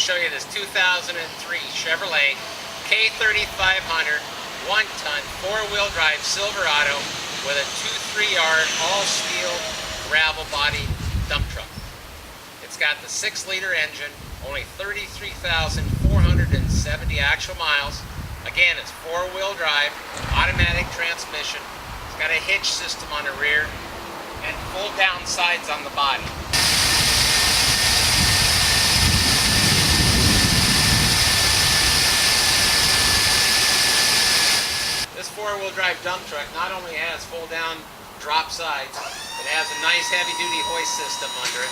show you this 2003 Chevrolet K3500 1-ton 4-wheel drive Silverado with a 2-3-yard all-steel gravel body dump truck. It's got the 6-liter engine, only 33,470 actual miles. Again, it's 4-wheel drive, automatic transmission. It's got a hitch system on the rear and full down sides on the body. This 4-wheel drive dump truck not only has full down drop sides, it has a nice heavy duty hoist system under it.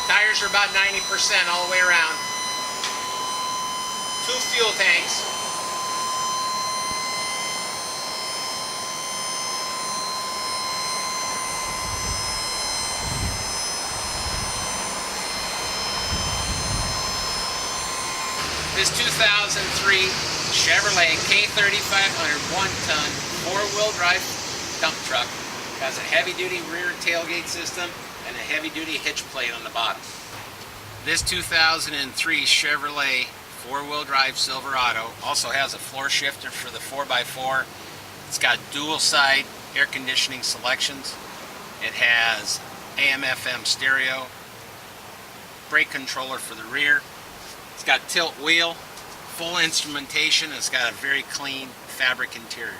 Tires are about 90% all the way around. 2 fuel tanks. This 2003 Chevrolet K3500 1-ton 4-wheel drive dump truck has a heavy-duty rear tailgate system and a heavy-duty hitch plate on the bottom. This 2003 Chevrolet 4-wheel drive Silverado also has a floor shifter for the 4x4. It's got dual side air conditioning selections. It has AM/FM stereo, brake controller for the rear. It's got tilt wheel, full instrumentation. It's got a very clean fabric interior.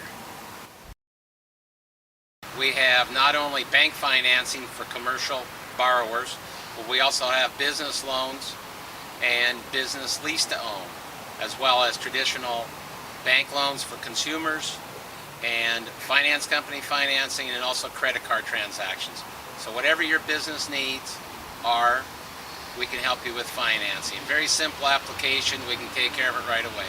We have not only bank financing for commercial borrowers, but we also have business loans and business lease to own, as well as traditional bank loans for consumers and finance company financing, and also credit card transactions. So whatever your business needs are, we can help you with financing. Very simple application. We can take care of it right away.